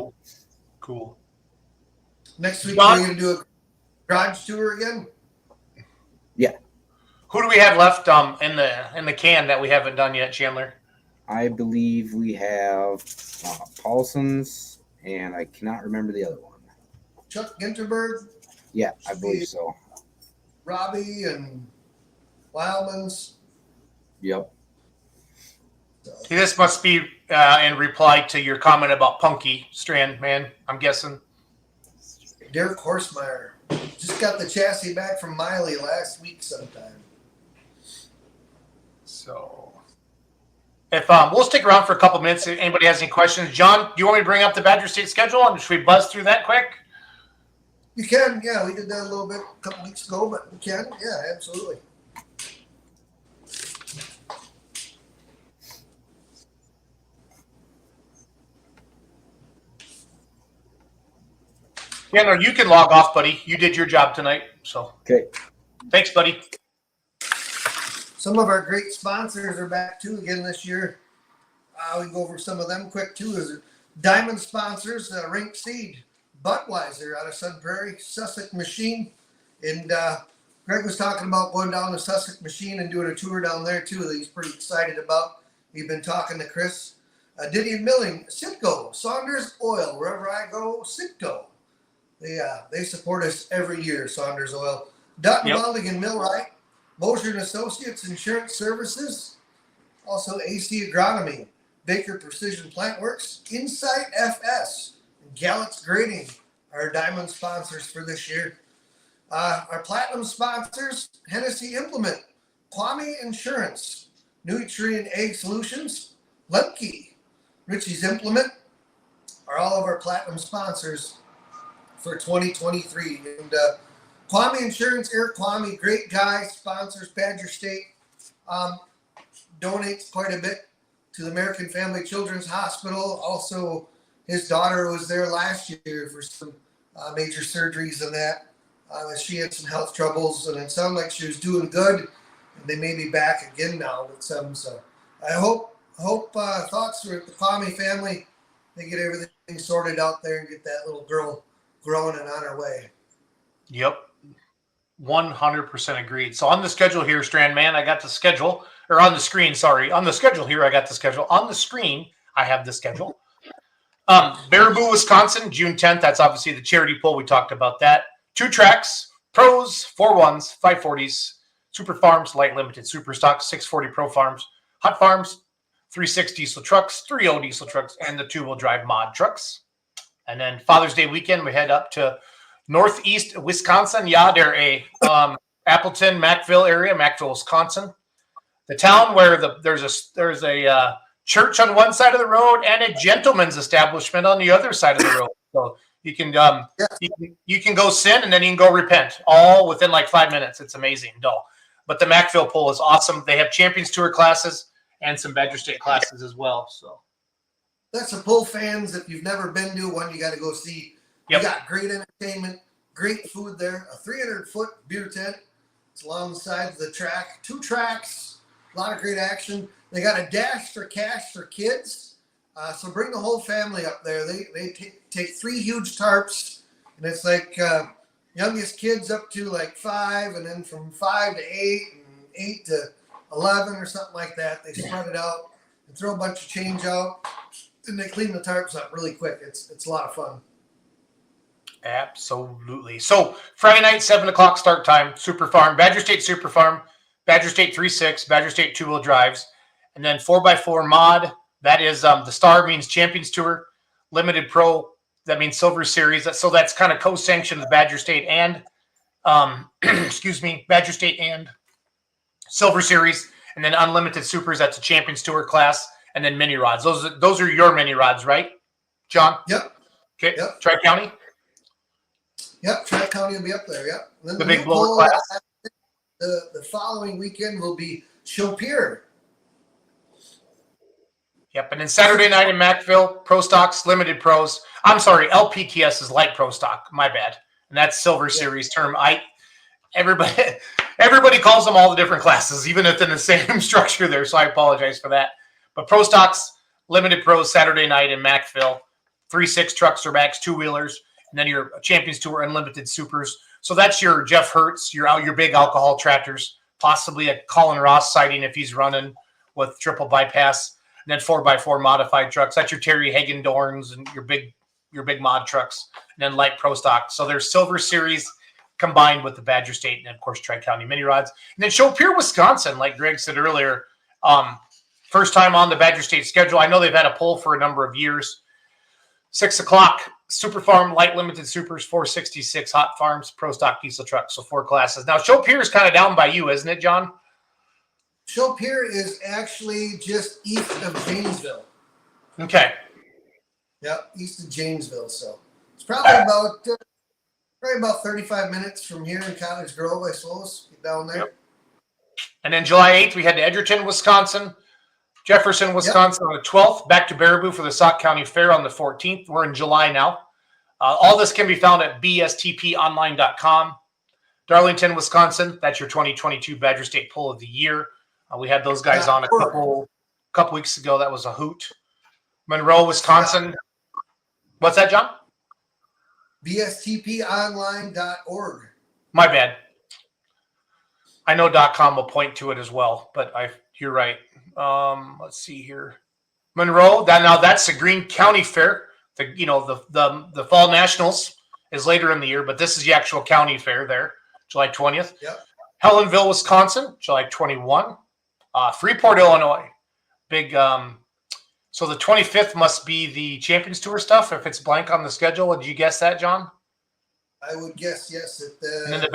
Cool. Next week, we're going to do a garage tour again. Yeah. Who do we have left in the can that we haven't done yet, Chandler? I believe we have Paulson's, and I cannot remember the other one. Chuck Ginterberg. Yeah, I believe so. Robbie and Wildman's. Yep. See, this must be in reply to your comment about Punky Strand, man, I'm guessing. Derek Horsemeyer. Just got the chassis back from Miley last week sometime. So, If we'll stick around for a couple minutes if anybody has any questions. John, do you want me to bring up the Badger State schedule and should we buzz through that quick? You can, yeah. We did that a little bit a couple weeks ago, but we can, yeah, absolutely. Yeah, no, you can log off, buddy. You did your job tonight, so Okay. thanks, buddy. Some of our great sponsors are back too again this year. We can go over some of them quick too. Is Diamond sponsors, Rink Seed, Budweiser out of Sun Prairie, Sussex Machine, and Greg was talking about going down to Sussex Machine and doing a tour down there too that he's pretty excited about. We've been talking to Chris. Diddy Milling, Citgo, Saunders Oil, wherever I go, Citgo. They support us every year, Saunders Oil. Dutton Welding and Millwright, Mosher and Associates Insurance Services, also AC Agronomy, Baker Precision Plant Works, Insight FS, and Gallett's Grading are diamond sponsors for this year. Our platinum sponsors, Hennessy Implement, Kwame Insurance, Nutrient Egg Solutions, Lemke, Richie's Implement are all of our platinum sponsors for 2023. And Kwame Insurance, Eric Kwame, great guy, sponsors Badger State, donates quite a bit to the American Family Children's Hospital. Also, his daughter was there last year for some major surgeries and that. She had some health troubles, and it sounded like she was doing good. And they may be back again now with some. So I hope thoughts for the Kwame family. They get everything sorted out there and get that little girl growing and on her way. Yep. 100% agreed. So on the schedule here, Strandman, I got the schedule, or on the screen, sorry. On the schedule here, I got the schedule. On the screen, I have the schedule. Baraboo, Wisconsin, June 10th. That's obviously the charity poll. We talked about that. 2 tracks, pros, 4-1s, 540s, super farms, light limited super stocks, 640 pro farms, hot farms, 3.6 diesel trucks, 3.0 diesel trucks, and the 2-wheel drive mod trucks. And then Father's Day weekend, we head up to northeast Wisconsin. Yeah, they're a Appleton, Mackville area, Mackville, Wisconsin. The town where there's a church on one side of the road and a gentleman's establishment on the other side of the road. So you can you can go sin and then you can go repent all within like 5 minutes. It's amazing, though. But the Mackville poll is awesome. They have Champions Tour classes and some Badger State classes as well. So that's a pull fans. If you've never been to one, you got to go see. Yep. You got great entertainment, great food there. A 300-foot beer tent. It's along the sides of the track. 2 tracks. A lot of great action. They got a dash for cash for kids. So bring the whole family up there. They take 3 huge tarps, and it's like youngest kids up to like 5, and then from 5 to 8, and 8 to 11 or something like that. They spread it out and throw a bunch of change out, and they clean the tarps up really quick. It's a lot of fun. Absolutely. So Friday night, 7 o'clock start time, Super Farm, Badger State Super Farm, Badger State 3.6, Badger State 2-wheel drives, and then 4x4 mod. That is the star means Champions Tour, Limited Pro. That means Silver Series. So that's kind of co-sanctioned with Badger State and Badger State and Silver Series, and then Unlimited Supers. That's a Champions Tour class, and then mini rods. Those are your mini rods, right, John? Yep. Okay. Yep. Tri-County. Yep. Tri-County will be up there. Yep. And then The big blower class. The following weekend will be Chopir. Yep, and then Saturday night in Mackville, Pro Stocks, Limited Pros. I'm sorry, LPTS is Light Pro Stock. My bad. And that's Silver Series term. Everybody calls them all the different classes, even if in the same structure there, so I apologize for that. But Pro Stocks, Limited Pros, Saturday night in Mackville, 3.6 trucks or backs, 2-wheelers, and then your Champions Tour Unlimited Supers. So that's your Jeff Hertz, your big alcohol tractors, possibly a Colin Ross sighting if he's running with triple bypass. And then 4x4 modified trucks. That's your Terry Hagendorns and your big mod trucks. And then light pro stock. So there's Silver Series combined with the Badger State and, of course, Tri-County mini rods. And then Chopir, Wisconsin, like Greg said earlier, first time on the Badger State schedule. I know they've had a poll for a number of years. 6 o'clock, Super Farm, Light Limited Supers, 466 Hot Farms, Pro Stock Diesel Trucks. So 4 classes. Now, Chopir is kind of down by you, isn't it, John? Show Pier is actually just east of Janesville. Okay. Yep, east of Janesville. So it's probably about 35 minutes from here in Cottage Grove, I suppose. Get down there. Yep. And then July 8th, we head to Edgerton, Wisconsin, Jefferson, Wisconsin on the 12th, back to Baraboo for the Sauk County Fair on the 14th. We're in July now. All this can be found at bstponline.com. Darlington, Wisconsin, that's your 2022 Badger State Pull of the Year. We had those guys on a couple weeks ago. That was a hoot. Monroe, Wisconsin. What's that, John? bstponline.org. My bad. I know .com will point to it as well, but you're right. Let's see here. Monroe. That's the Greene County Fair. The Fall Nationals is later in the year, but this is the actual county fair there, July 20th. Yep. Helenville, Wisconsin, July 21. Freeport, Illinois. Big. So the 25th must be the Champions Tour stuff. If it's blank on the schedule, did you guess that, John? I would guess yes. And then the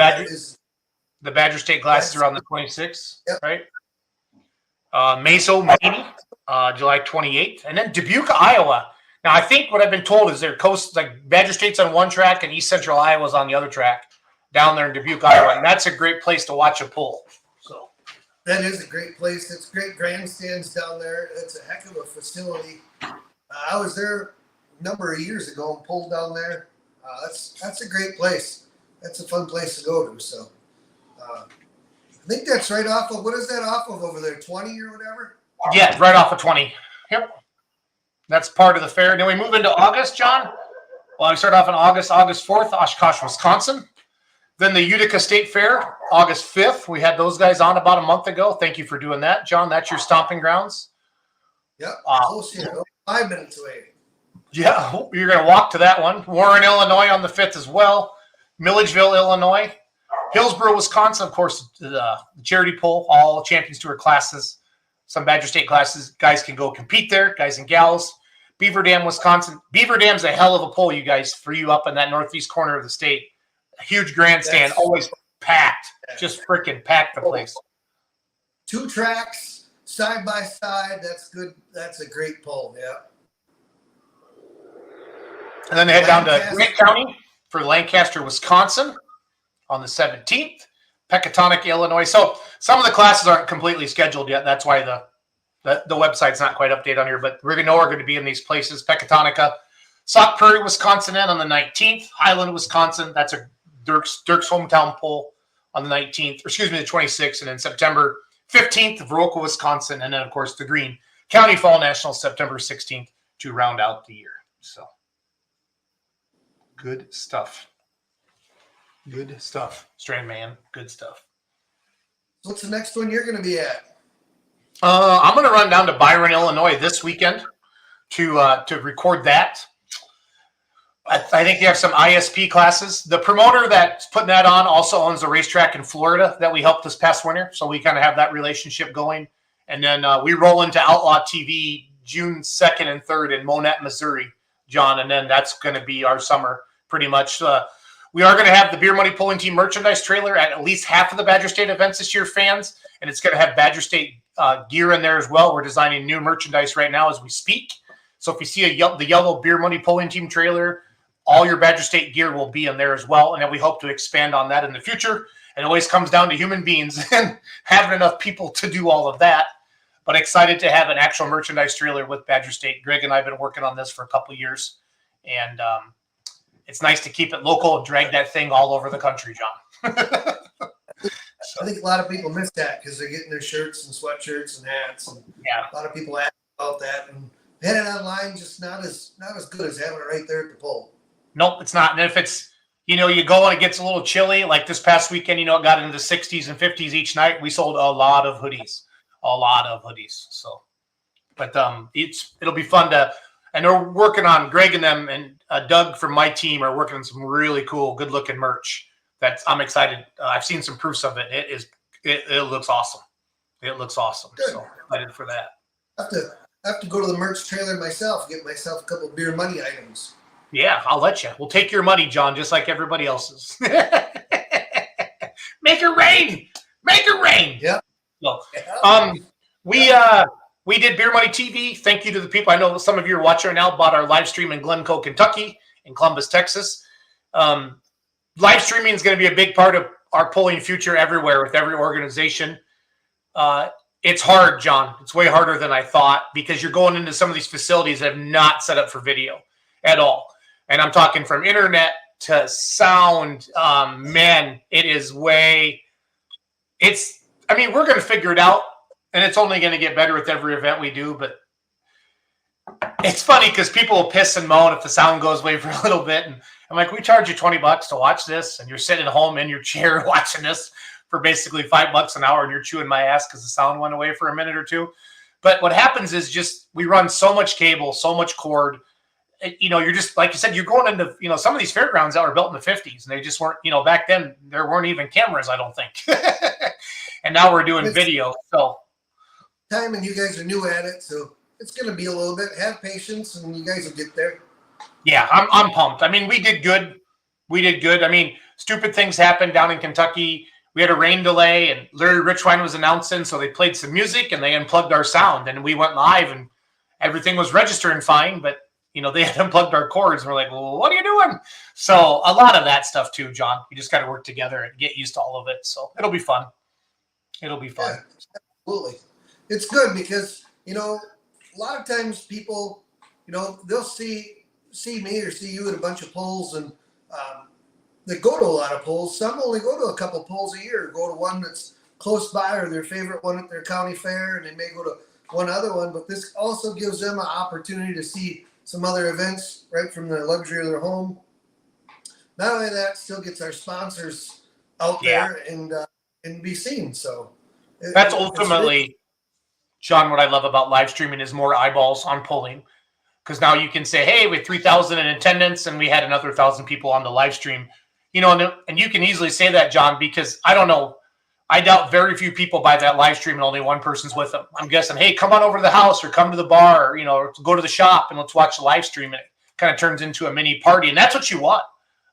Badger State classes are on the 26th, yep. Right? Meso, Maine, July 28th, and then Dubuque, Iowa. Now I think what I've been told is their coast, like Badger State's on one track and East Central Iowa's on the other track, down there in Dubuque, Iowa, and that's a great place to watch a pull. So that is a great place. It's great grandstands down there. It's a heck of a facility. I was there a number of years ago and pulled down there. That's a great place. That's a fun place to go to. So I think that's right off of, what is that off of over there, 20 or whatever? Yeah, right off of 20. Yep. That's part of the fair. Then we move into August, John. Well, we start off in August 4th, Oshkosh, Wisconsin. Then the Utica State Fair, August 5th. We had those guys on about a month ago. Thank you for doing that, John. That's your stomping grounds. Yep, close here. 5 minutes away. Yeah, you're going to walk to that one. Warren, Illinois on the 5th as well. Milledgeville, Illinois. Hillsboro, Wisconsin, of course, the charity pull, all Champions Tour classes. Some Badger State classes. Guys can go compete there, guys and gals. Beaver Dam, Wisconsin. Beaver Dam's a hell of a pull, you guys, for you up in that northeast corner of the state. A huge grandstand, always packed. Just freaking packed the place. 2 tracks, side by side. That's good. That's a great pull, yeah. And then they head down to Grant County for Lancaster, Wisconsin on the 17th. Pecatonic, Illinois. So some of the classes aren't completely scheduled yet. That's why the website's not quite updated on here, but we're going to be in these places. Pecatonica, Sauk Prairie, Wisconsin, and on the 19th. Highland, Wisconsin. That's a Dirk's hometown pull on the 19th, or excuse me, the 26th. And then September 15th, Viroqua, Wisconsin. And then, of course, the Greene County Fall National, September 16th to round out the year. So good stuff. Good stuff, Strand Man. Good stuff. What's the next one you're going to be at? I'm going to run down to Byron, Illinois this weekend to record that. I think they have some ISP classes. The promoter that's putting that on also owns a racetrack in Florida that we helped this past winter, so we kind of have that relationship going. And then we roll into Outlaw TV June 2nd and 3rd in Monette, Missouri, John, and then that's going to be our summer pretty much. We are going to have the Beer Money Pulling Team merchandise trailer at least half of the Badger State events this year, fans, and it's going to have Badger State gear in there as well. We're designing new merchandise right now as we speak. So if you see the yellow Beer Money Pulling Team trailer, all your Badger State gear will be in there as well, and then we hope to expand on that in the future. It always comes down to human beings and having enough people to do all of that. But excited to have an actual merchandise trailer with Badger State. Greg and I have been working on this for a couple of years, and it's nice to keep it local and drag that thing all over the country, John. I think a lot of people miss that because they're getting their shirts and sweatshirts and hats. And Yeah. a lot of people ask about that. And having it online just not as good as having it right there at the pole. Nope, it's not. And if it's, you go and it gets a little chilly, like this past weekend, it got into the 60s and 50s each night. We sold a lot of hoodies. So, but it'll be fun to, and they're working on, Greg and them and Doug from my team are working on some really cool, good looking merch that I'm excited. I've seen some proofs of it. It looks awesome. It looks awesome. Good. So excited for that. I have to go to the merch trailer myself, get myself a couple Beer Money items. Yeah, I'll let you. We'll take your money, John, just like everybody else's. Make it rain. Make it rain. Yep. So, Yeah. we did Beer Money TV. Thank you to the people. I know some of you are watching right now. Bought our live stream in Glencoe, Kentucky, in Columbus, Texas. Live streaming is going to be a big part of our polling future everywhere with every organization. It's hard, John. It's way harder than I thought because you're going into some of these facilities that have not set up for video at all. And I'm talking from internet to sound. Man, it is way. I mean, we're going to figure it out, and it's only going to get better with every event we do. But it's funny because people will piss and moan if the sound goes away for a little bit. And I'm like, we charge you $20 to watch this, and you're sitting at home in your chair watching this for basically $5 an hour, and you're chewing my ass because the sound went away for a minute or two. But what happens is just we run so much cable, so much cord. You're just, like you said, you're going into, some of these fairgrounds that were built in the 50s, and they just weren't, back then there weren't even cameras, I don't think. And now we're doing video. So Time, and you guys are new at it, so it's going to be a little bit. Have patience, and you guys will get there. Yeah, I'm pumped. I mean, we did good. I mean, stupid things happened down in Kentucky. We had a rain delay, and Larry Richwine was announcing, so they played some music, and they unplugged our sound, and we went live, and everything was registering fine, but they had unplugged our cords, and we're like, well, what are you doing? So a lot of that stuff too, John. We just got to work together and get used to all of it. So it'll be fun. It'll be fun. Yeah, absolutely. It's good because, a lot of times people, they'll see me or see you at a bunch of polls, and they go to a lot of polls. Some only go to a couple polls a year, go to one that's close by or their favorite one at their county fair, and they may go to one other one. But this also gives them an opportunity to see some other events right from the luxury of their home. Not only that, still gets our sponsors out there and be seen. So that's ultimately, John, what I love about live streaming is more eyeballs on polling. Because now you can say, hey, we had 3,000 in attendance and we had another 1,000 people on the live stream. And you can easily say that, John, because I don't know. I doubt very few people buy that live stream and only one person's with them. I'm guessing, hey, come on over to the house or come to the bar, or go to the shop and let's watch the live stream. And it kind of turns into a mini party. And that's what you want.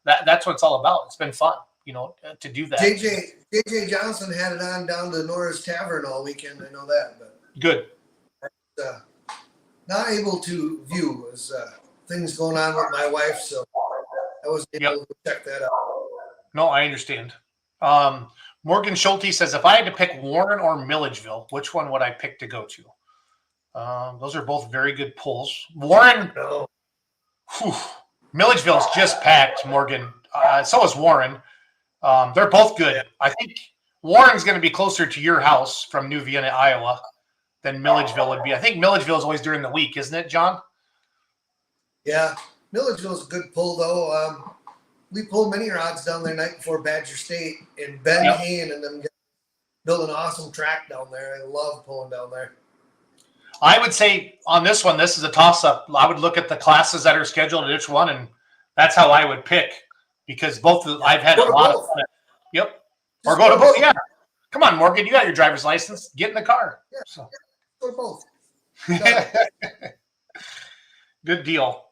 That's what it's all about. It's been fun, to do that. JJ Johnson had it on down to Nora's Tavern all weekend. I know that. But good. Not able to view as things going on with my wife. So I was able to check that out. No, I understand. Morgan Schulte says, if I had to pick Warren or Milledgeville, which one would I pick to go to? Those are both very good polls. Warren, Milledgeville's just packed, Morgan. So is Warren. They're both good. I think Warren's going to be closer to your house from New Vienna, Iowa, than Milledgeville would be. I think Milledgeville is always during the week, isn't it, John? Yeah, Milledgeville's a good pull, though. We pulled many rods down there night before Badger State, and Ben Hayne and them built an awesome track down there. I love pulling down there. I would say on this one, this is a toss-up. I would look at the classes that are scheduled at each one, and that's how I would pick because I've had a lot of. Yep. Or go to both. Yeah. Come on, Morgan. You got your driver's license. Get in the car. Yeah. So. Go to both. Good deal.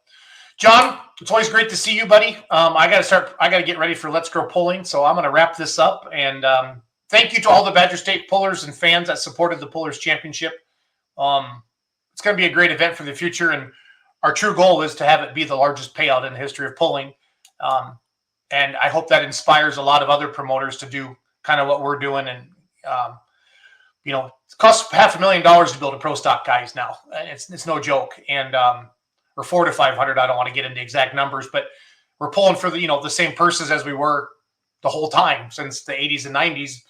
John, it's always great to see you, buddy. I got to get ready for Let's Grow Pulling, so I'm going to wrap this up. And thank you to all the Badger State pullers and fans that supported the Pullers Championship. It's going to be a great event for the future, and our true goal is to have it be the largest payout in the history of pulling. And I hope that inspires a lot of other promoters to do kind of what we're doing. And, it costs $500,000 to build a pro stock, guys, now. It's no joke. And or 400 to 500. I don't want to get into exact numbers, but we're pulling for the same purses as we were the whole time since the 80s and 90s.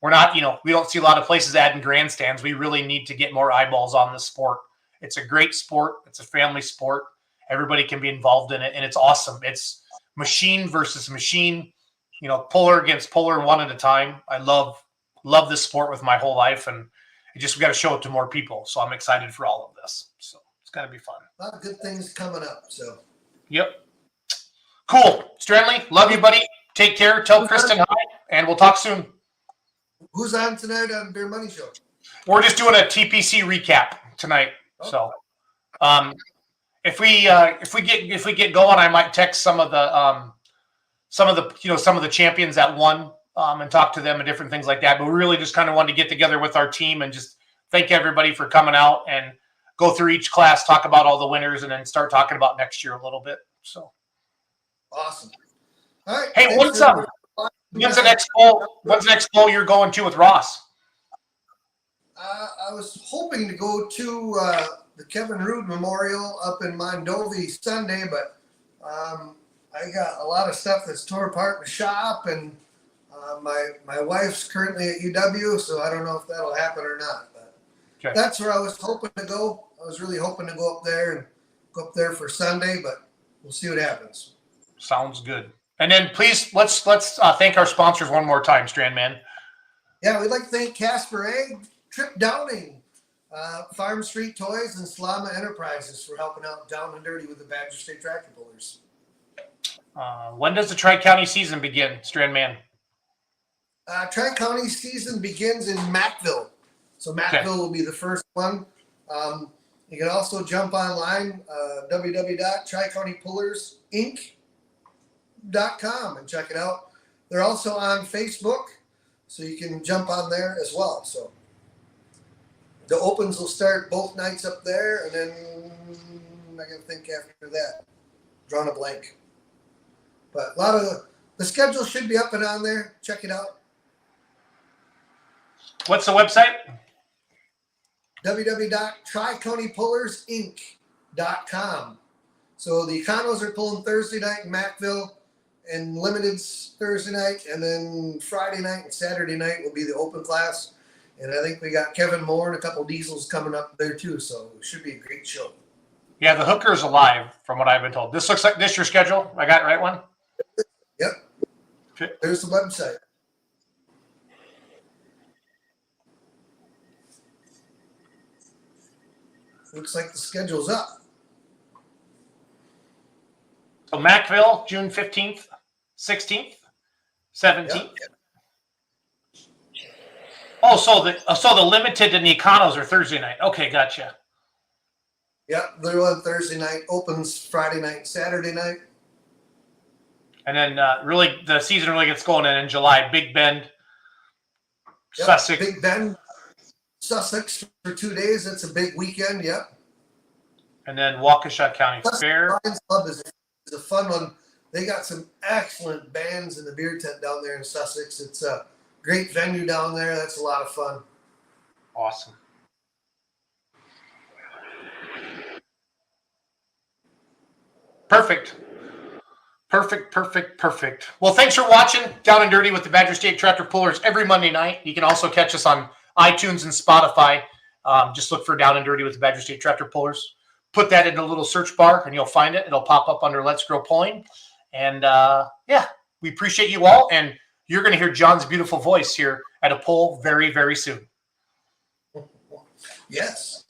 We're not, we don't see a lot of places adding grandstands. We really need to get more eyeballs on the sport. It's a great sport. It's a family sport. Everybody can be involved in it, and it's awesome. It's machine versus machine, puller against puller one at a time. I love this sport with my whole life, and we got to show it to more people. So I'm excited for all of this. So it's going to be fun. A lot of good things coming up. So. Yep. Cool. Stanley, love you, buddy. Take care. Tell Kristen hi, and we'll talk soon. Who's on tonight on Beer Money Show? We're just doing a TPC recap tonight. So, if we get going, I might text some of the champions that won and talk to them and different things like that. But we really just kind of wanted to get together with our team and just thank everybody for coming out and go through each class, talk about all the winners, and then start talking about next year a little bit. So Awesome. All right. hey, when's the next goal? When's the next goal you're going to with Ross? I was hoping to go to the Kevin Rood Memorial up in Mondovi Sunday, but I got a lot of stuff that's torn apart in the shop, and my wife's currently at UW, so I don't know if that'll happen or not. But Okay. that's where I was hoping to go. I was really hoping to go up there for Sunday, but we'll see what happens. Sounds good. And then please let's thank our sponsors one more time, Strandman. Yeah, we'd like to thank Casper Egg, Trip Downing, Farm Street Toys, and Slama Enterprises for helping out Down and Dirty with the Badger State Tractor Pullers. When does the Tri-County season begin, Strandman? Tri-County season begins in Mackville. So Mackville will be the first one. You can also jump online, www.tricountipullersinc.com and check it out. They're also on Facebook, so you can jump on there as well. So the opens will start both nights up there, and then I gotta think after that. Drawing a blank. But a lot of the schedule should be up and on there. Check it out. What's the website? www.tricountipullersinc.com. So the Econos are pulling Thursday night in Mackville, and Limited's Thursday night, and then Friday night and Saturday night will be the open class. And I think we got Kevin Moore and a couple diesels coming up there too, so it should be a great show. Yeah, the hooker's alive, from what I've been told. This looks like this your schedule. I got it right one? Yep. Okay. There's the website. Looks like the schedule's up. So Mackville, June 15th, 16th, 17th. Yep. Oh, so the Limited and the Econos are Thursday night. Okay, gotcha. Yep, they're on Thursday night, opens Friday night, Saturday night. And then really the season really gets going in July. Big Bend, Yep, Sussex. Big Bend, Sussex for 2 days. That's a big weekend. Yep. And then Waukesha County Plus, Fair. Lions Club is a fun one. They got some excellent bands in the beer tent down there in Sussex. It's a great venue down there. That's a lot of fun. Awesome. Perfect. Well, thanks for watching Down and Dirty with the Badger State Tractor Pullers every Monday night. You can also catch us on iTunes and Spotify. Just look for Down and Dirty with the Badger State Tractor Pullers. Put that in the little search bar and you'll find it. It'll pop up under Let's Grow Pulling. And yeah, we appreciate you all. And you're going to hear John's beautiful voice here at a pull very, very soon. Yes.